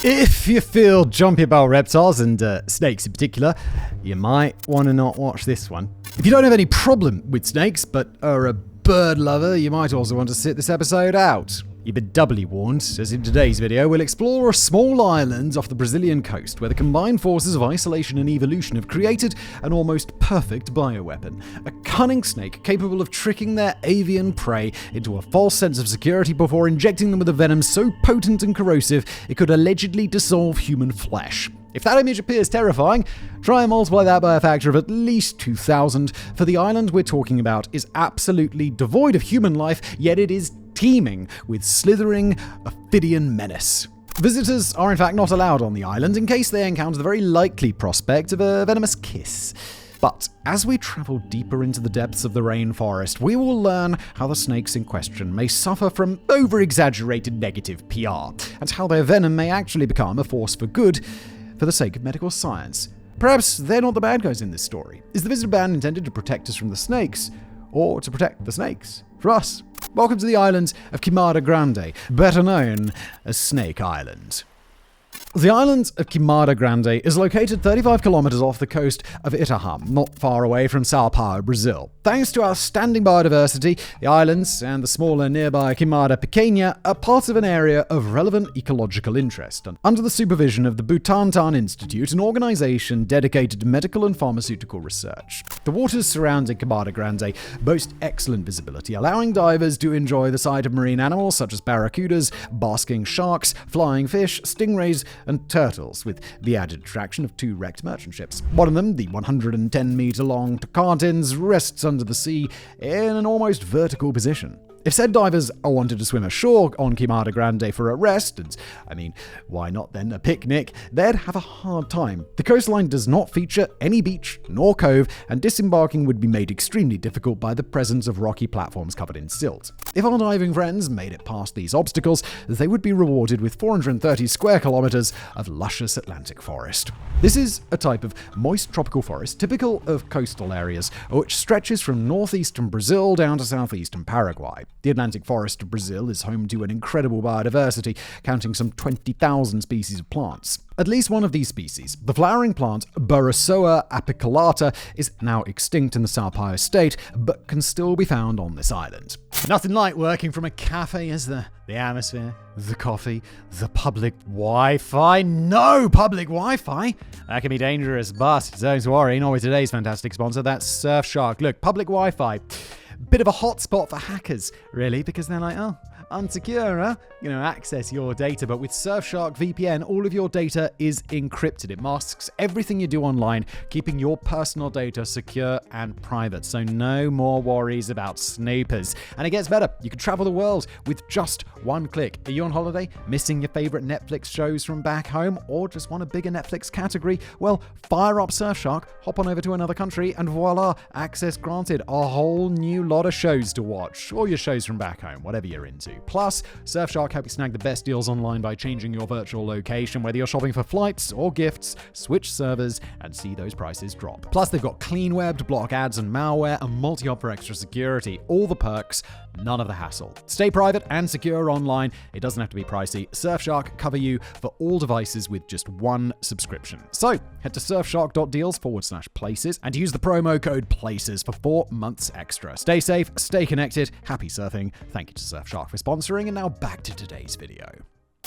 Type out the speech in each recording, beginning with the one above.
If you feel jumpy about reptiles and snakes in particular, you might want to not watch this one. If you don't have any problem with snakes but are a bird lover, you might also want to sit this episode out. You've been doubly warned, as in today's video, we'll explore a small island off the Brazilian coast where the combined forces of isolation and evolution have created an almost perfect bioweapon. A cunning snake capable of tricking their avian prey into a false sense of security before injecting them with a venom so potent and corrosive it could allegedly dissolve human flesh. If that image appears terrifying, try and multiply that by a factor of at least 2,000, for the island we're talking about is absolutely devoid of human life, yet it is teeming with slithering ophidian menace. Visitors are in fact not allowed on the island in case they encounter the very likely prospect of a venomous kiss. But as we travel deeper into the depths of the rainforest, we will learn how the snakes in question may suffer from over-exaggerated negative PR, and how their venom may actually become a force for good for the sake of medical science. Perhaps they're not the bad guys in this story. Is the visitor ban intended to protect us from the snakes, or to protect the snakes from us? Welcome to the island of Queimada Grande, better known as Snake Island. The island of Queimada Grande is located 35 kilometers off the coast of Itaham, not far away from Sao Paulo, Brazil. Thanks to outstanding biodiversity, the islands and the smaller nearby Queimada Pequena are part of an area of relevant ecological interest, and under the supervision of the Butantan Institute, an organization dedicated to medical and pharmaceutical research. The waters surrounding Queimada Grande boast excellent visibility, allowing divers to enjoy the sight of marine animals such as barracudas, basking sharks, flying fish, stingrays, and turtles, with the added attraction of two wrecked merchant ships. One of them, the 110-meter-long Tocantins, rests under the sea in an almost vertical position. If said divers wanted to swim ashore on Queimada Grande for a rest, and why not then a picnic, they'd have a hard time. The coastline does not feature any beach nor cove, and disembarking would be made extremely difficult by the presence of rocky platforms covered in silt. If our diving friends made it past these obstacles, they would be rewarded with 430 square kilometers of luscious Atlantic forest. This is a type of moist tropical forest typical of coastal areas, which stretches from northeastern Brazil down to southeastern Paraguay. The Atlantic forest of Brazil is home to an incredible biodiversity, counting some 20,000 species of plants. At least one of these species, the flowering plant Burrasoa apiculata, is now extinct in the Sao Paulo state, but can still be found on this island. Nothing like working from a cafe, is there? The atmosphere, the coffee, the public Wi-Fi. No public Wi-Fi! That can be dangerous, but don't worry, not with today's fantastic sponsor, that's Surfshark. Look, public Wi-Fi. Bit of a hotspot for hackers, really, because they're like, unsecure, huh? Access your data. But with Surfshark VPN, all of your data is encrypted. It masks everything you do online, keeping your personal data secure and private. So no more worries about snoopers. And it gets better. You can travel the world with just one click. Are you on holiday, missing your favorite Netflix shows from back home, or just want a bigger Netflix category? Well, fire up Surfshark, hop on over to another country, and voila, access granted. A whole new lot of shows to watch, or your shows from back home, whatever you're into. Plus, Surfshark help you snag the best deals online by changing your virtual location. Whether you're shopping for flights or gifts, switch servers and see those prices drop. Plus, they've got clean web to block ads and malware, and multi-hop for extra security. All the perks, none of the hassle. Stay private and secure online. It doesn't have to be pricey. Surfshark cover you for all devices with just one subscription. So, head to surfshark.deals/places and use the promo code PLACES for 4 months extra. Stay safe, stay connected, happy surfing. Thank you to Surfshark for sponsoring, and now back to today's video.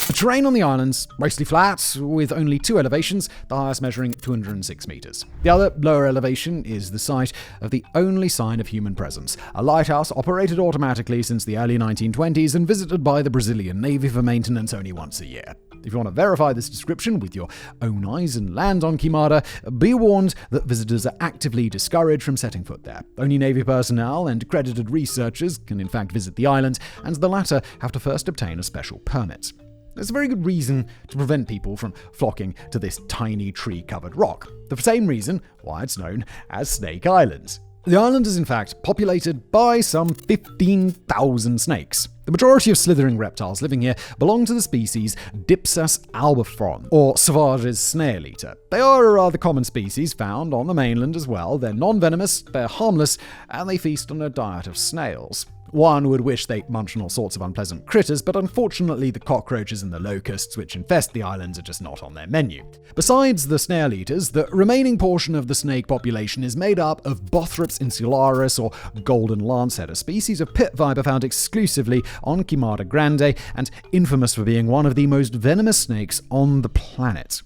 The terrain on the islands, mostly flat, with only 2 elevations, the highest measuring 206 meters. The other, lower elevation, is the site of the only sign of human presence, a lighthouse operated automatically since the early 1920s and visited by the Brazilian Navy for maintenance only once a year. If you want to verify this description with your own eyes and land on Queimada, be warned that visitors are actively discouraged from setting foot there. Only Navy personnel and accredited researchers can in fact visit the island, and the latter have to first obtain a special permit. There's a very good reason to prevent people from flocking to this tiny tree-covered rock. The same reason why it's known as Snake Island. The island is in fact populated by some 15,000 snakes. The majority of slithering reptiles living here belong to the species Dipsas albifron, or Sauvage's snail eater. They are a rather common species found on the mainland as well. They're non-venomous, they're harmless, and they feast on a diet of snails. One would wish they munch on all sorts of unpleasant critters, but unfortunately the cockroaches and the locusts which infest the islands are just not on their menu. Besides the snail eaters, the remaining portion of the snake population is made up of Bothrops insularis, or golden lancehead, a species of pit viper found exclusively on Queimada Grande and infamous for being one of the most venomous snakes on the planet.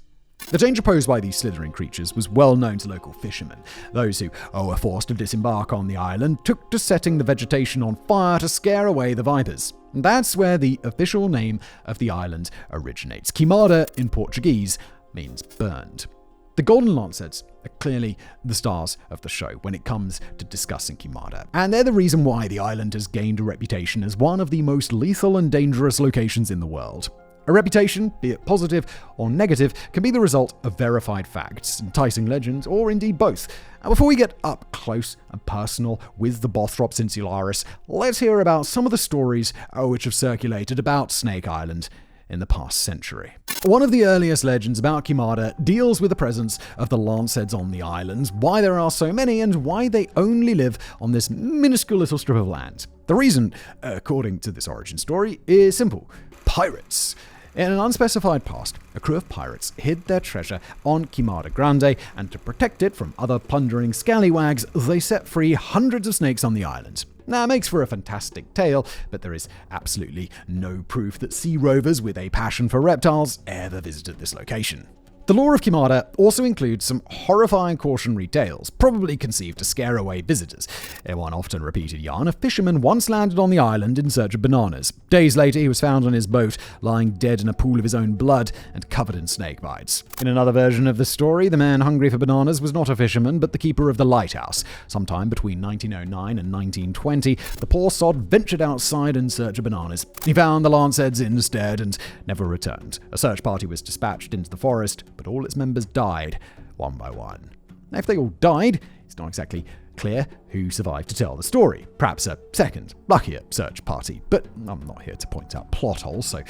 The danger posed by these slithering creatures was well known to local fishermen. Those who were forced to disembark on the island took to setting the vegetation on fire to scare away the vipers. And that's where the official name of the island originates. Queimada in Portuguese means burned. The golden lanceheads are clearly the stars of the show when it comes to discussing Queimada, and they're the reason why the island has gained a reputation as one of the most lethal and dangerous locations in the world. A reputation, be it positive or negative, can be the result of verified facts, enticing legends, or indeed both. And before we get up close and personal with the Bothrops insularis, let's hear about some of the stories which have circulated about Snake Island in the past century. One of the earliest legends about Queimada deals with the presence of the lanceheads on the islands, why there are so many, and why they only live on this minuscule little strip of land. The reason, according to this origin story, is simple: pirates. In an unspecified past, a crew of pirates hid their treasure on Queimada Grande, and to protect it from other plundering scallywags, they set free hundreds of snakes on the island. Now, it makes for a fantastic tale, but there is absolutely no proof that sea rovers with a passion for reptiles ever visited this location. The lore of Queimada also includes some horrifying cautionary tales, probably conceived to scare away visitors. In one often repeated yarn, a fisherman once landed on the island in search of bananas. Days later, he was found on his boat, lying dead in a pool of his own blood and covered in snake bites. In another version of the story, the man hungry for bananas was not a fisherman, but the keeper of the lighthouse. Sometime between 1909 and 1920, the poor sod ventured outside in search of bananas. He found the lanceheads instead and never returned. A search party was dispatched into the forest, but all its members died, one by one. Now, if they all died, it's not exactly clear who survived to tell the story. Perhaps a second, luckier search party, but I'm not here to point out plot holes, so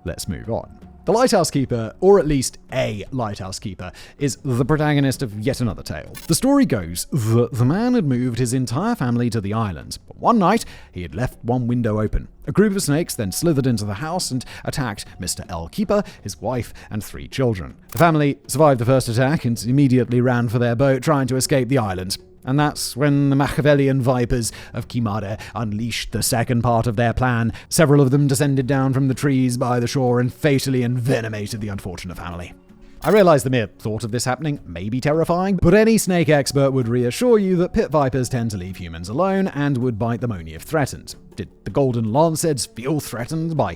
let's move on. The lighthouse keeper, or at least a lighthouse keeper, is the protagonist of yet another tale. The story goes that the man had moved his entire family to the island, but one night he had left one window open. A group of snakes then slithered into the house and attacked Mr. L. Keeper, his wife, and 3 children. The family survived the first attack and immediately ran for their boat, trying to escape the island. And that's when the Machiavellian vipers of Queimada unleashed the second part of their plan. Several of them descended down from the trees by the shore and fatally envenomated the unfortunate family. I realize the mere thought of this happening may be terrifying, but any snake expert would reassure you that pit vipers tend to leave humans alone and would bite them only if threatened. Did the golden lanceheads feel threatened by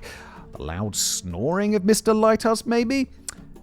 the loud snoring of Mr. Lighthouse, maybe?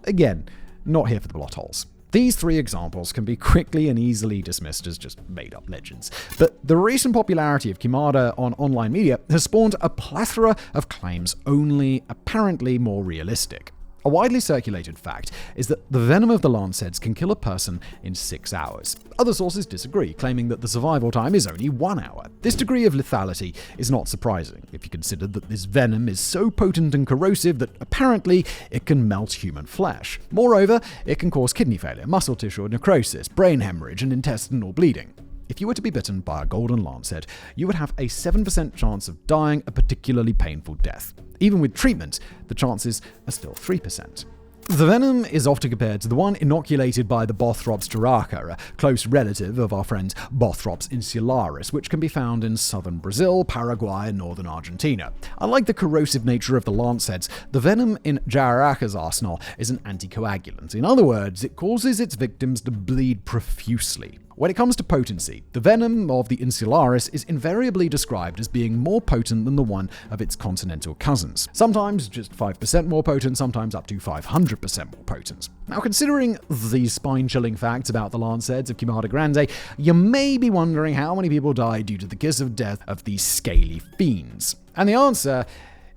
Again, not here for the plot holes. These 3 examples can be quickly and easily dismissed as just made-up legends. But the recent popularity of Queimada on online media has spawned a plethora of claims, only apparently more realistic. A widely circulated fact is that the venom of the lanceheads can kill a person in 6 hours. Other sources disagree, claiming that the survival time is only 1 hour. This degree of lethality is not surprising, if you consider that this venom is so potent and corrosive that apparently it can melt human flesh. Moreover, it can cause kidney failure, muscle tissue necrosis, brain hemorrhage, and intestinal bleeding. If you were to be bitten by a golden lancehead, you would have a 7% chance of dying a particularly painful death. Even with treatment, the chances are still 3%. The venom is often compared to the one inoculated by the Bothrops turaca, a close relative of our friend Bothrops insularis, which can be found in southern Brazil, Paraguay, and northern Argentina. Unlike the corrosive nature of the lanceheads, the venom in Jararaca's arsenal is an anticoagulant. In other words, it causes its victims to bleed profusely. When it comes to potency, the venom of the insularis is invariably described as being more potent than the one of its continental cousins. Sometimes just 5% more potent, sometimes up to 500% more potent. Now, considering these spine-chilling facts about the lanceheads of Queimada Grande, you may be wondering how many people died due to the kiss of death of these scaly fiends. And the answer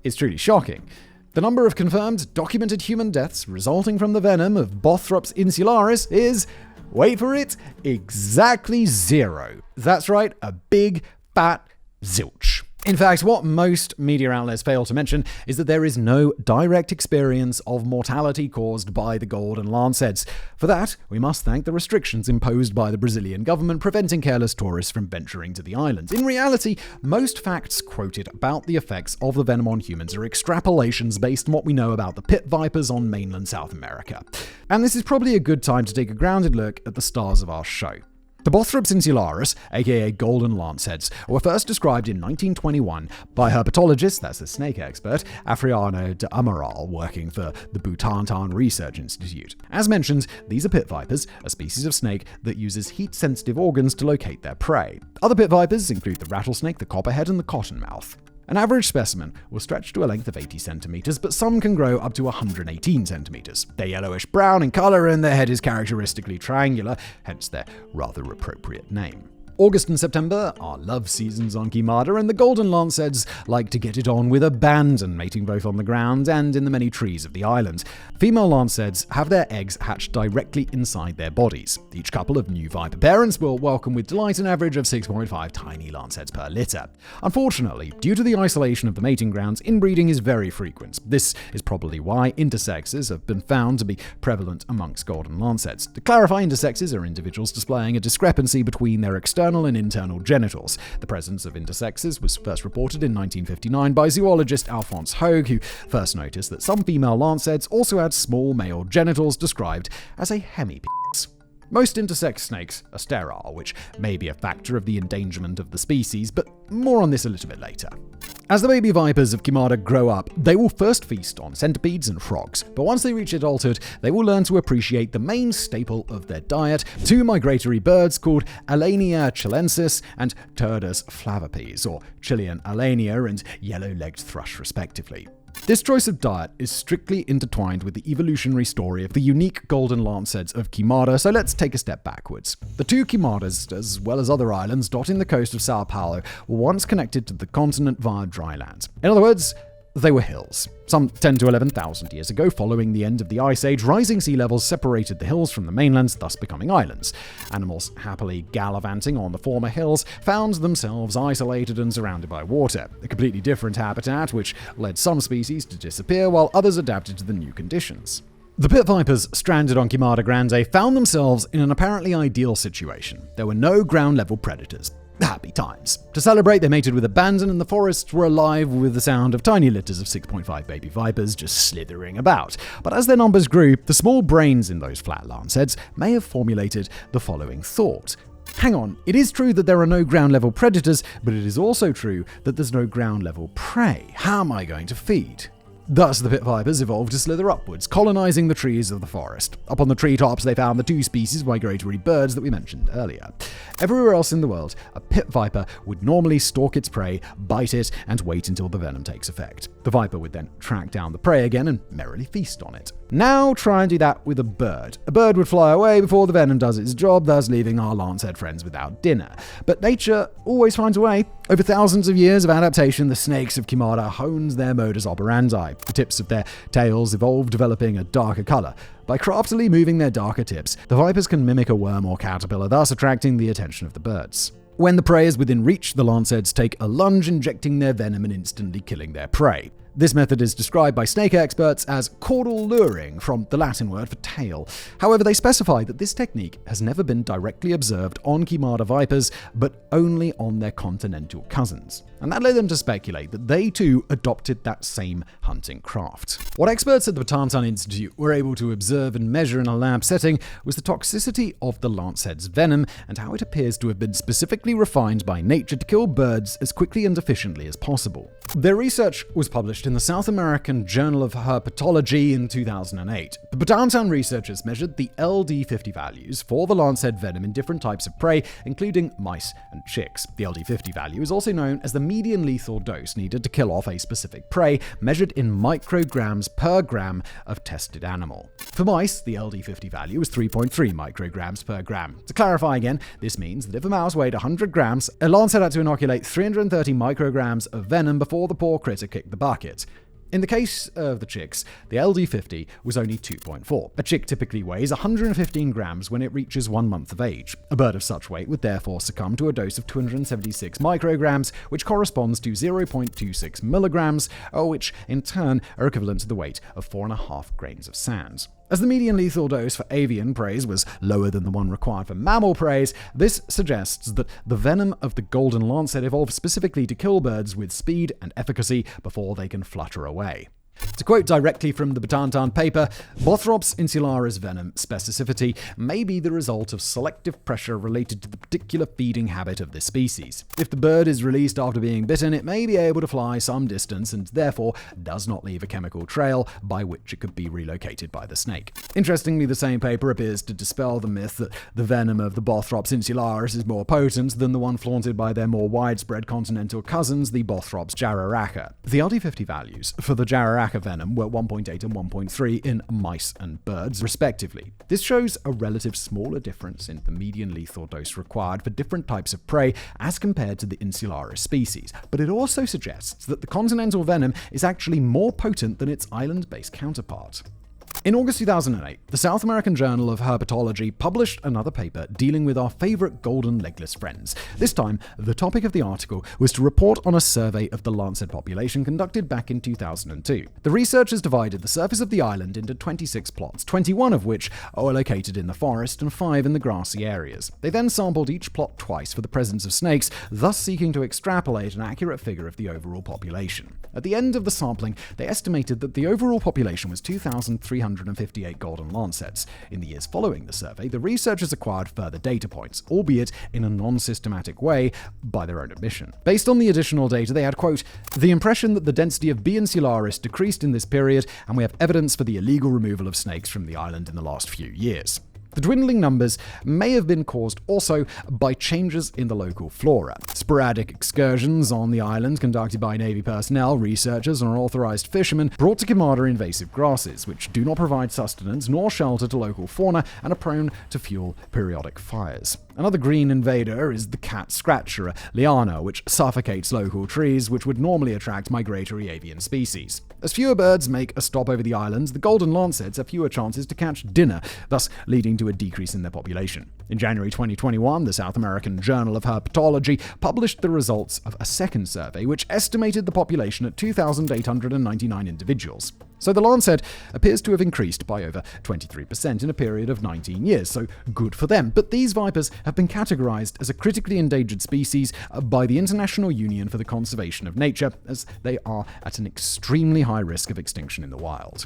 is truly shocking. The number of confirmed, documented human deaths resulting from the venom of Bothrops insularis is, wait for it, exactly 0. That's right, a big, fat zilch. In fact, what most media outlets fail to mention is that there is no direct experience of mortality caused by the golden lanceheads. For that, we must thank the restrictions imposed by the Brazilian government preventing careless tourists from venturing to the island. In reality, most facts quoted about the effects of the venom on humans are extrapolations based on what we know about the pit vipers on mainland South America. And this is probably a good time to take a grounded look at the stars of our show. The Bothrops insularis, aka golden lanceheads, were first described in 1921 by herpetologist, that's a snake expert, Afriano de Amaral, working for the Butantan Research Institute. As mentioned, these are pit vipers, a species of snake that uses heat-sensitive organs to locate their prey. Other pit vipers include the rattlesnake, the copperhead, and the cottonmouth. An average specimen will stretch to a length of 80 centimeters, but some can grow up to 118 centimeters. They're yellowish-brown in color, and their head is characteristically triangular, hence their rather appropriate name. August and September are love seasons on Queimada, and the golden lanceheads like to get it on with abandon, mating both on the ground and in the many trees of the island. Female lanceheads have their eggs hatched directly inside their bodies. Each couple of new viper parents will welcome with delight an average of 6.5 tiny lanceheads per litter. Unfortunately, due to the isolation of the mating grounds, inbreeding is very frequent. This is probably why intersexes have been found to be prevalent amongst golden lanceheads. To clarify, intersexes are individuals displaying a discrepancy between their external and internal genitals. The presence of intersexes was first reported in 1959 by zoologist Alphonse Hogue, who first noticed that some female lanceheads also had small male genitals described as a hemipenis. Most intersex snakes are sterile, which may be a factor of the endangerment of the species, but more on this a little bit later. As the baby vipers of Queimada grow up, they will first feast on centipedes and frogs, but once they reach adulthood, they will learn to appreciate the main staple of their diet, two migratory birds called Alania chilensis and Turdus flavipes, or Chilean alania and yellow-legged thrush respectively. This choice of diet is strictly intertwined with the evolutionary story of the unique golden lanceheads of Queimada, so let's take a step backwards. The two Queimadas, as well as other islands dotting the coast of Sao Paulo, were once connected to the continent via dry land. In other words, they were hills. Some 10 to 11,000 years ago, following the end of the Ice Age, rising sea levels separated the hills from the mainland, thus becoming islands. Animals happily gallivanting on the former hills found themselves isolated and surrounded by water, a completely different habitat which led some species to disappear while others adapted to the new conditions. The pit vipers stranded on Queimada Grande found themselves in an apparently ideal situation. There were no ground-level predators. Happy times. To celebrate, they mated with abandon, and the forests were alive with the sound of tiny litters of 6.5 baby vipers just slithering about. But as their numbers grew, the small brains in those flat lanceheads may have formulated the following thought. Hang on, it is true that there are no ground-level predators, but it is also true that there's no ground-level prey. How am I going to feed? Thus, the pit vipers evolved to slither upwards, colonizing the trees of the forest. Up on the treetops, they found the two species of migratory birds that we mentioned earlier. Everywhere else in the world, a pit viper would normally stalk its prey, bite it, and wait until the venom takes effect. The viper would then track down the prey again and merrily feast on it. Now try and do that with a bird. A bird would fly away before the venom does its job, thus leaving our lancehead friends without dinner. But nature always finds a way. Over thousands of years of adaptation, the snakes of Queimada honed their modus operandi. The tips of their tails evolved, developing a darker color. By craftily moving their darker tips, the vipers can mimic a worm or caterpillar, thus attracting the attention of the birds. When the prey is within reach, the lanceheads take a lunge, injecting their venom and instantly killing their prey. This method is described by snake experts as caudal luring, from the Latin word for tail. However, they specify that this technique has never been directly observed on Queimada vipers, but only on their continental cousins. And that led them to speculate that they too adopted that same hunting craft. What experts at the Butantan Institute were able to observe and measure in a lab setting was the toxicity of the lancehead's venom and how it appears to have been specifically refined by nature to kill birds as quickly and efficiently as possible. Their research was published in the South American Journal of Herpetology in 2008. The Butantan researchers measured the LD50 values for the lancehead venom in different types of prey, including mice and chicks. The LD50 value is also known as the median lethal dose needed to kill off a specific prey, measured in micrograms per gram of tested animal. For mice, the LD50 value is 3.3 micrograms per gram. To clarify again, this means that if a mouse weighed 100 grams, a lancehead had to inoculate 330 micrograms of venom before the poor critter kicked the bucket. In the case of the chicks, the LD50 was only 2.4. A chick typically weighs 115 grams when it reaches 1 month of age. A bird of such weight would therefore succumb to a dose of 276 micrograms, which corresponds to 0.26 milligrams, which in turn are equivalent to the weight of 4.5 grains of sand. As the median lethal dose for avian prey was lower than the one required for mammal prey, this suggests that the venom of the golden lancet evolved specifically to kill birds with speed and efficacy before they can flutter away. To quote directly from the Butantan paper, Bothrops insularis venom specificity may be the result of selective pressure related to the particular feeding habit of this species. If the bird is released after being bitten, it may be able to fly some distance and therefore does not leave a chemical trail by which it could be relocated by the snake. Interestingly, the same paper appears to dispel the myth that the venom of the Bothrops insularis is more potent than the one flaunted by their more widespread continental cousins, the Bothrops jararaca. The LD50 values for the jararaca venom were 1.8 and 1.3 in mice and birds, respectively. This shows a relative smaller difference in the median lethal dose required for different types of prey as compared to the insularis species, but it also suggests that the continental venom is actually more potent than its island-based counterpart. In August 2008, the South American Journal of Herpetology published another paper dealing with our favorite golden legless friends. This time, the topic of the article was to report on a survey of the lancet population conducted back in 2002. The researchers divided the surface of the island into 26 plots, 21 of which are located in the forest and 5 in the grassy areas. They then sampled each plot twice for the presence of snakes, thus seeking to extrapolate an accurate figure of the overall population. At the end of the sampling, they estimated that the overall population was 2,358 golden lancets. In the years following the survey, the researchers acquired further data points, albeit in a non-systematic way, by their own admission. Based on the additional data, they had, quote, the impression that the density of B. insularis decreased in this period, and we have evidence for the illegal removal of snakes from the island in the last few years. The dwindling numbers may have been caused also by changes in the local flora. Sporadic excursions on the island conducted by Navy personnel, researchers, and authorized fishermen brought to Queimada invasive grasses, which do not provide sustenance nor shelter to local fauna and are prone to fuel periodic fires. Another green invader is the cat scratcher, a liana, which suffocates local trees, which would normally attract migratory avian species. As fewer birds make a stop over the islands, the golden lancets have fewer chances to catch dinner, thus leading to a decrease in their population. In January 2021, the South American Journal of Herpetology published the results of a second survey, which estimated the population at 2,899 individuals. So the lancet appears to have increased by over 23% in a period of 19 years, so good for them. But these vipers have been categorized as a critically endangered species by the International Union for the Conservation of Nature, as they are at an extremely high risk of extinction in the wild.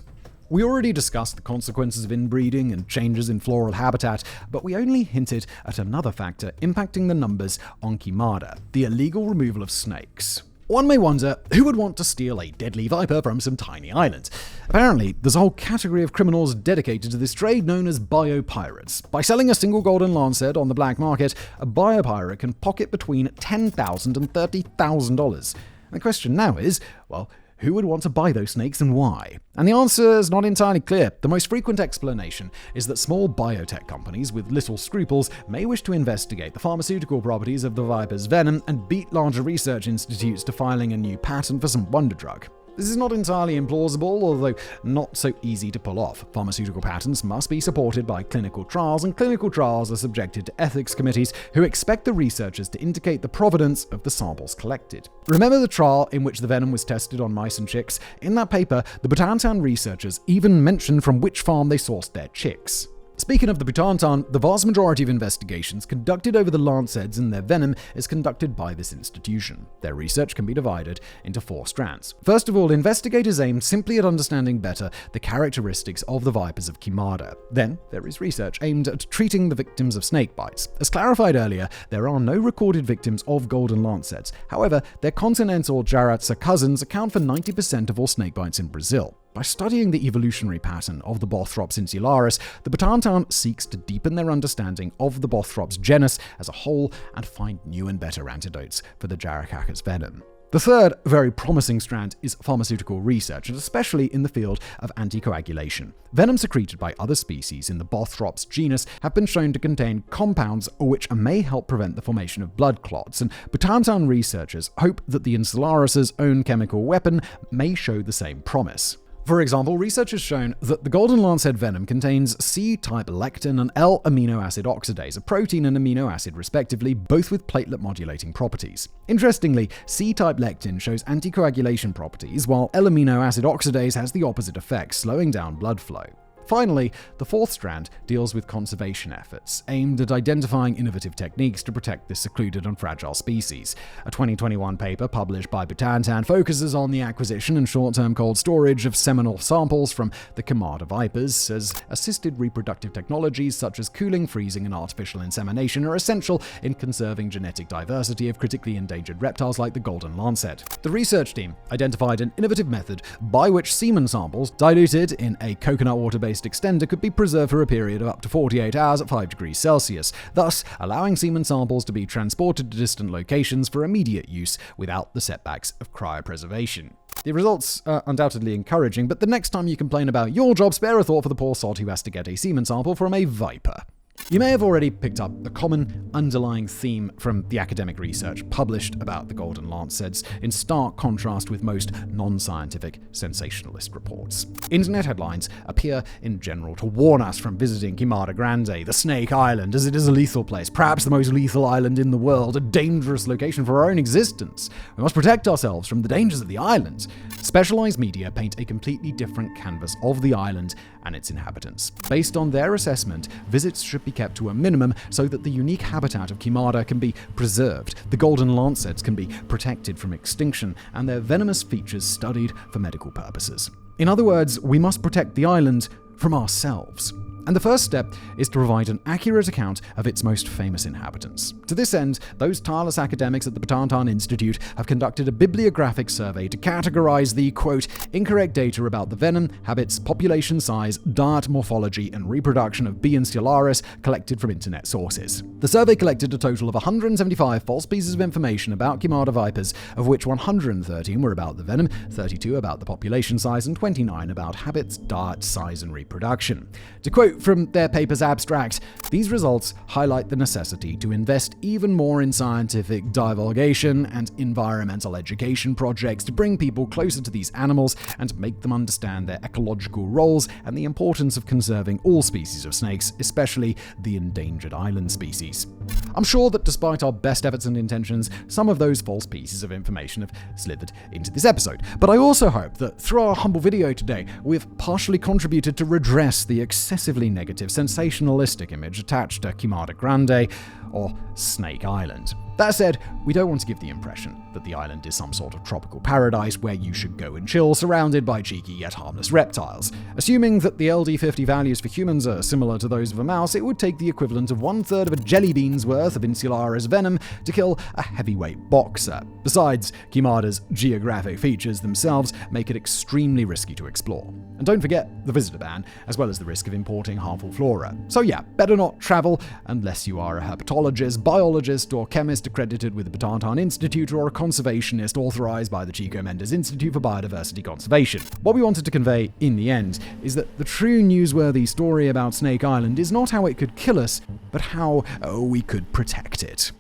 We already discussed the consequences of inbreeding and changes in floral habitat, but we only hinted at another factor impacting the numbers on Queimada, the illegal removal of snakes. One may wonder who would want to steal a deadly viper from some tiny island. Apparently, there's a whole category of criminals dedicated to this trade known as biopirates. By selling a single golden lancet on the black market, a biopirate can pocket between $10,000 and $30,000. The question now is, well, who would want to buy those snakes and why? And the answer is not entirely clear. The most frequent explanation is that small biotech companies with little scruples may wish to investigate the pharmaceutical properties of the viper's venom and beat larger research institutes to filing a new patent for some wonder drug. This is not entirely implausible, although not so easy to pull off. Pharmaceutical patents must be supported by clinical trials, and clinical trials are subjected to ethics committees who expect the researchers to indicate the provenance of the samples collected. Remember the trial in which the venom was tested on mice and chicks? In that paper, the Butantan researchers even mentioned from which farm they sourced their chicks. Speaking of the Butantan, the vast majority of investigations conducted over the lancets and their venom is conducted by this institution. Their research can be divided into 4 strands. First of all, investigators aim simply at understanding better the characteristics of the vipers of Queimada. Then, there is research aimed at treating the victims of snake bites. As clarified earlier, there are no recorded victims of golden lancets. However, their continental jararaca cousins account for 90% of all snake bites in Brazil. By studying the evolutionary pattern of the Bothrops insularis, the Butantan seeks to deepen their understanding of the Bothrops genus as a whole and find new and better antidotes for the jararaca's venom. The third very promising strand is pharmaceutical research, and especially in the field of anticoagulation. Venom secreted by other species in the Bothrops genus have been shown to contain compounds which may help prevent the formation of blood clots, and Butantan researchers hope that the Insularis' own chemical weapon may show the same promise. For example, research has shown that the golden lancehead venom contains C-type lectin and L-amino acid oxidase, a protein and amino acid respectively, both with platelet-modulating properties. Interestingly, C-type lectin shows anticoagulation properties, while L-amino acid oxidase has the opposite effect, slowing down blood flow. Finally, the fourth strand deals with conservation efforts, aimed at identifying innovative techniques to protect this secluded and fragile species. A 2021 paper published by Butantan focuses on the acquisition and short-term cold storage of seminal samples from the Queimada vipers, as assisted reproductive technologies such as cooling, freezing, and artificial insemination are essential in conserving genetic diversity of critically endangered reptiles like the golden lancehead. The research team identified an innovative method by which semen samples diluted in a coconut water-based extender could be preserved for a period of up to 48 hours at 5 degrees Celsius, thus allowing semen samples to be transported to distant locations for immediate use without the setbacks of cryopreservation. The results are undoubtedly encouraging, but the next time you complain about your job, spare a thought for the poor sod who has to get a semen sample from a viper. You may have already picked up the common underlying theme from the academic research published about the golden lanceheads, in stark contrast with most non-scientific sensationalist reports. Internet headlines appear in general to warn us from visiting Queimada Grande, the Snake Island, as it is a lethal place, perhaps the most lethal island in the world, a dangerous location for our own existence. We must protect ourselves from the dangers of the island. Specialized media paint a completely different canvas of the island and its inhabitants. Based on their assessment, visits should be kept to a minimum so that the unique habitat of Queimada can be preserved, the golden lanceheads can be protected from extinction, and their venomous features studied for medical purposes. In other words, we must protect the island from ourselves. And the first step is to provide an accurate account of its most famous inhabitants. To this end, those tireless academics at the Butantan Institute have conducted a bibliographic survey to categorize the, quote, incorrect data about the venom, habits, population size, diet, morphology, and reproduction of B. insularis collected from internet sources. The survey collected a total of 175 false pieces of information about Queimada vipers, of which 113 were about the venom, 32 about the population size, and 29 about habits, diet, size, and reproduction. To quote from their paper's abstract, these results highlight the necessity to invest even more in scientific divulgation and environmental education projects to bring people closer to these animals and make them understand their ecological roles and the importance of conserving all species of snakes, especially the endangered island species. I'm sure that despite our best efforts and intentions, some of those false pieces of information have slithered into this episode. But I also hope that through our humble video today, we've partially contributed to redress the excessively negative, sensationalistic image attached to Queimada Grande or Snake Island. That said, we don't want to give the impression that the island is some sort of tropical paradise where you should go and chill surrounded by cheeky yet harmless reptiles. Assuming that the LD50 values for humans are similar to those of a mouse, it would take the equivalent of 1/3 of a jelly bean's worth of insularis venom to kill a heavyweight boxer. Besides, Queimada's geographic features themselves make it extremely risky to explore. And don't forget the visitor ban, as well as the risk of importing harmful flora. So yeah, better not travel unless you are a herpetologist, biologist, or chemist accredited with the Butantan Institute, or a conservationist authorized by the Chico Mendes Institute for Biodiversity Conservation. What we wanted to convey in the end is that the true newsworthy story about Snake Island is not how it could kill us, but how we could protect it.